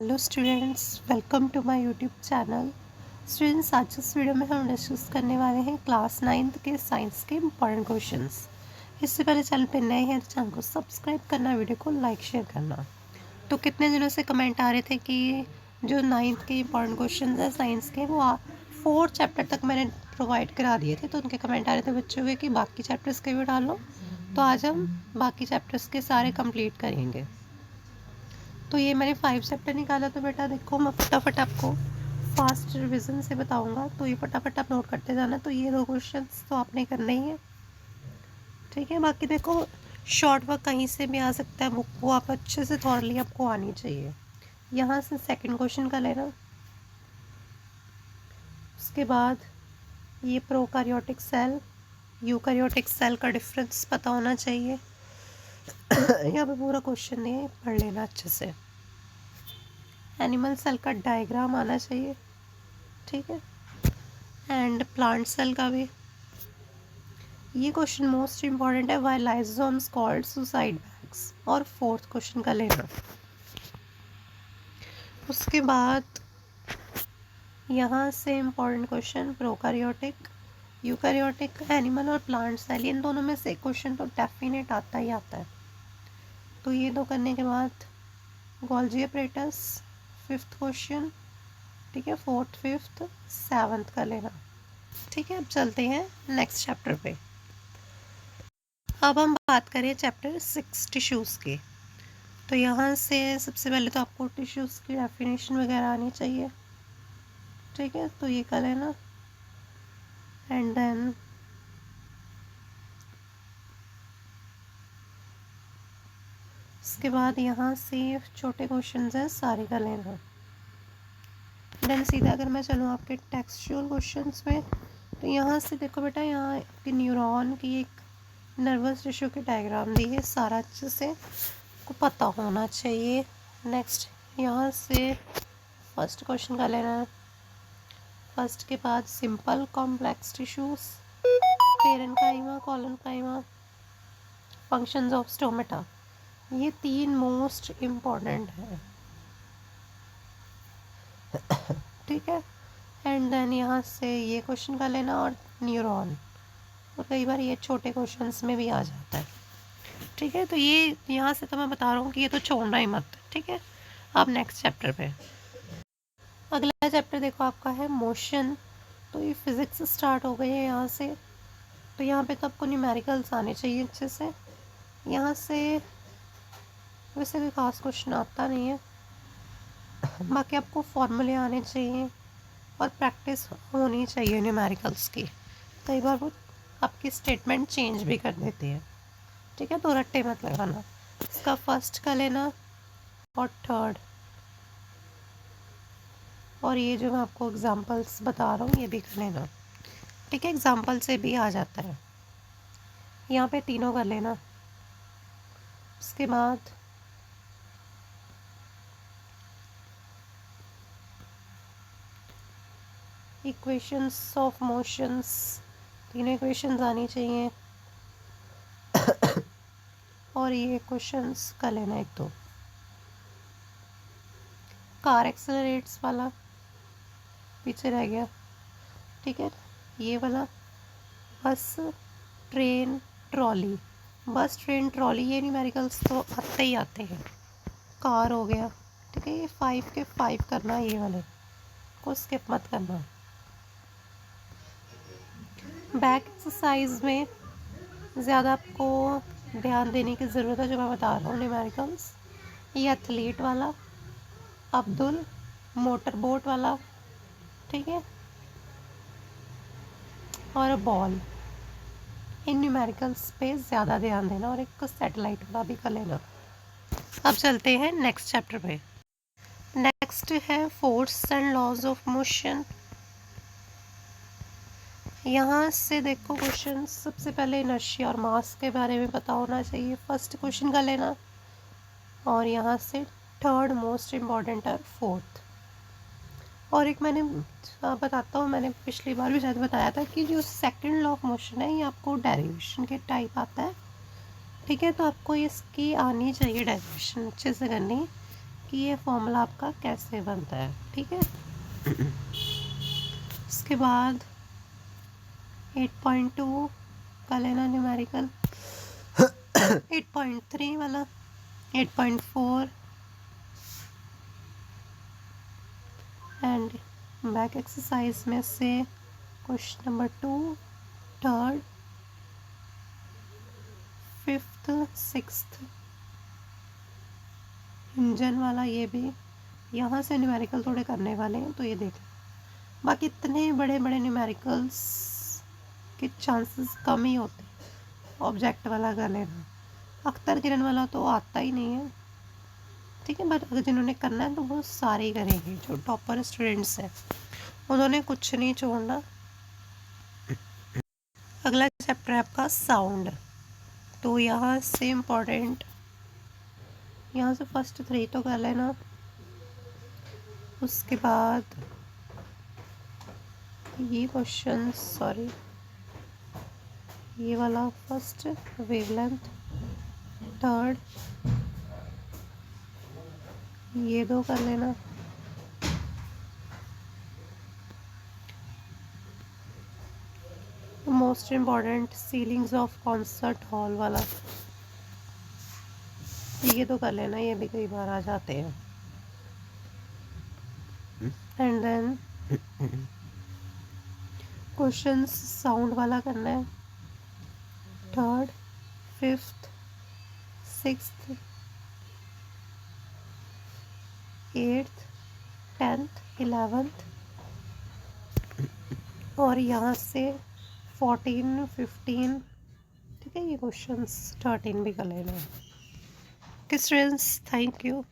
Hello students, welcome to my YouTube channel. Students, आज इस video में हम डिस्कस करने वाले हैं क्लास 9th के साइंस के इंपॉर्टेंट क्वेश्चंस। इससे पहले चैनल पे नए हैं तो चैनल को सब्सक्राइब करना, वीडियो को लाइक शेयर करना। तो कितने दिनों से कमेंट आ रहे थे कि जो 9th के इंपॉर्टेंट क्वेश्चन हैं साइंस के वो 4 चैप्टर तक मैंने प्रोवाइड करा दिए थे। तो उनके कमेंट आ रहे थे बच्चों के कि बाकी चैप्टर्स के भी डालो। तो आज हम बाकी चैप्टर्स के सारे कंप्लीट करेंगे। तो ये मैंने 5 चैप्टर निकाला। तो बेटा देखो, मैं फटाफट आपको फास्ट रिवीजन से बताऊंगा, तो ये फटाफट आप नोट करते जाना। तो ये 2 क्वेश्चंस तो आपने करने ही है, ठीक है। बाकी देखो, शॉर्ट वर्क कहीं से भी आ सकता है, बुक को आप अच्छे से थॉरली आपको आनी चाहिए। यहाँ से सेकंड क्वेश्चन का लेना। उसके बाद ये प्रोकैरियोटिक सेल, यूकैरियोटिक सेल का डिफरेंस पता होना चाहिए। यहाँ पे पूरा क्वेश्चन नहीं है, पढ़ लेना अच्छे से। एनिमल सेल का डायग्राम आना चाहिए, ठीक है। एंड प्लांट सेल का भी। ये क्वेश्चन मोस्ट इम्पॉर्टेंट है, why lysosomes called suicide bags. और फोर्थ क्वेश्चन का लेना। उसके बाद यहाँ से important question prokaryotic, eukaryotic, animal और प्लांट सेल, इन दोनों में से क्वेश्चन तो डेफिनेट आता ही आता है। तो ये 2 करने के बाद गोल्जी अपरेटस, फिफ्थ क्वेश्चन, ठीक है। फोर्थ, फिफ्थ, सेवन्थ का लेना, ठीक है। अब चलते हैं नेक्स्ट चैप्टर पे। अब हम बात करें चैप्टर 6 टिश्यूज़ के। तो यहाँ से सबसे पहले तो आपको टिश्यूज़ की डेफिनेशन वगैरह आनी चाहिए, ठीक है। तो ये कर लेना। एंड देन उसके बाद यहाँ से छोटे क्वेश्चंस हैं, सारे कर लेना। देन सीधा अगर मैं चलूँ आपके टेक्सचुअल क्वेश्चंस में, तो यहाँ से देखो बेटा, यहाँ आपके न्यूरॉन की एक नर्वस टिश्यू की डायग्राम दी है, सारा अच्छे से को पता होना चाहिए। नेक्स्ट यहाँ से फर्स्ट क्वेश्चन का लेना है। फर्स्ट के बाद simple complex tissues, parenchyma, collenchyma, functions of stomata, ये 3 मोस्ट इम्पॉर्टेंट है, ठीक है। एंड देन यहाँ से ये क्वेश्चन का लेना और न्यूरॉन, और कई बार ये छोटे क्वेश्चंस में भी आ जाता है, ठीक है। तो ये यहाँ से तो मैं बता रहा हूँ कि ये तो छोड़ना ही मत, ठीक है। अब नेक्स्ट चैप्टर पे। अगला चैप्टर देखो आपका है मोशन। तो ये फिज़िक्स स्टार्ट हो गई है यहाँ से। तो यहाँ पे तो आपको न्यूमेरिकल्स आने चाहिए अच्छे से। यहाँ से वैसे कोई खास क्वेश्चन आता नहीं है, बाकी आपको फॉर्मूले आने चाहिए और प्रैक्टिस होनी चाहिए न्यूमेरिकल्स की। कई बार वो आपकी स्टेटमेंट चेंज भी कर देती है, ठीक है। तो रट्टे मत लगाना। इसका फर्स्ट का लेना और थर्ड, और ये जो मैं आपको एग्जांपल्स बता रहा हूँ ये भी कर लेना, ठीक है। एग्जांपल से भी आ जाता है। यहाँ पे तीनों कर लेना। उसके बाद इक्वेशंस ऑफ मोशंस, तीनों इक्वेशंस आनी चाहिए। और ये क्वेश्चंस कर लेना एक तो। कार एक्सेलरेट्स वाला पीछे रह गया, ठीक है। ये वाला बस, ट्रेन, ट्रॉली, बस, ट्रेन, ट्रॉली, ये न्यूमेरिकल्स तो आते ही आते हैं। कार हो गया, ठीक है। ये 5 के 5 करना, ये वाले को स्किप मत करना। बैक एक्सरसाइज में ज़्यादा आपको ध्यान देने की ज़रूरत है, जो मैं बता रहा हूँ न्यूमेरिकल्स। ये एथलीट वाला, अब्दुल, मोटर बोट वाला, ठीक है, और बॉल, इन न्यूमेरिकल्स पे ज़्यादा ध्यान देना। और एक सैटेलाइट वाला भी कर लेना। अब चलते हैं नेक्स्ट चैप्टर पे। नेक्स्ट है force and laws of motion. यहाँ से देखो क्वेश्चन, सबसे पहले इनर्शिया और मास के बारे में पता होना चाहिए, फर्स्ट क्वेश्चन का लेना। और यहाँ से थर्ड मोस्ट इम्पॉर्टेंट है फोर्थ। और एक मैंने बताता हूँ, मैंने पिछली बार भी शायद बताया था कि जो सेकंड लॉ ऑफ मोशन है ये आपको डेरिवेशन के टाइप आता है, ठीक है। तो आपको इसकी आनी चाहिए डेरिवेशन अच्छे से करनी, कि ये फॉर्मूला आपका कैसे बनता है, ठीक है। उसके बाद 8.2 का लेना न्यूमेरिकल, 8.3 वाला, 8.4 एंड बैक एक्सरसाइज में से question number 2, third, fifth, sixth engine वाला, ये भी यहाँ से न्यूमेरिकल थोड़े करने वाले हैं तो ये देख लें। बाकी इतने बड़े बड़े न्यूमेरिकल्स के चांसेस कम ही होते हैं ऑब्जेक्ट वाला कर लेना। अख्तर किरण वाला तो आता ही नहीं है, ठीक है। बट अगर जिन्होंने करना है तो वो सारे ही करेंगे, जो टॉपर स्टूडेंट्स हैं उन्होंने कुछ नहीं छोड़ना। अगला चैप्टर है आपका साउंड। तो यहाँ से इम्पोर्टेंट, यहाँ से फर्स्ट 3 तो कर लेना। उसके बाद ये क्वेश्चन, सॉरी ये वाला फर्स्ट, वेवलेंथ, थर्ड, ये 2 कर लेना। Most important ceilings of concert hall वाला, ये तो कर लेना, ये भी कई बार आ जाते हैं। एंड देन क्वेश्चंस साउंड वाला करना है, third, fifth, sixth, 8th, 10th, 11th, और यहाँ से 14, 15, ठीक है। ये क्वेश्चंस 13 भी कर लेना है। Students, thank you.